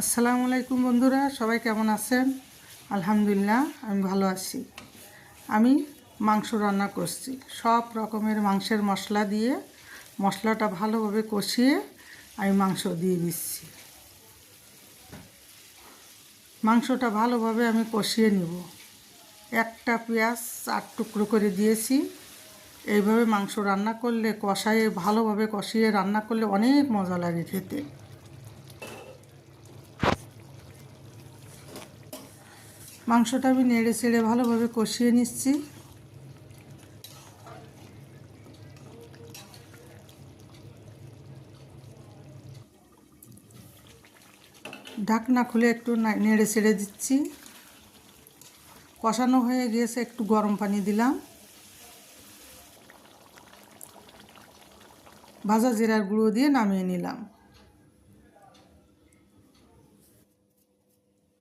আসসালামু আলাইকুম বন্ধুরা, সবাই কেমন আছেন? আলহামদুলিল্লাহ আমি ভালো আছি। আমি মাংস রান্না করছি। সব রকমের মাংসের মশলা দিয়ে মশলাটা ভালোভাবে কষিয়ে আমি মাংস দিয়ে দিচ্ছি। মাংসটা ভালোভাবে আমি কষিয়ে নিব। একটা পেঁয়াজ 4 টুকরো করে দিয়েছি। এইভাবে মাংস রান্না করলে ভালোভাবে কষিয়ে রান্না করলে অনেক মজা লাগে খেতে। মাংসটা আমি নেড়ে চেড়ে ভালোভাবে কষিয়ে নিচ্ছি। ঢাকনা খুলে একটু নেড়ে চেড়ে দিচ্ছি। কষানো হয়ে গিয়েছে, একটু গরম পানি দিলাম। ভাজা জিরার গুঁড়ো দিয়ে নামিয়ে নিলাম।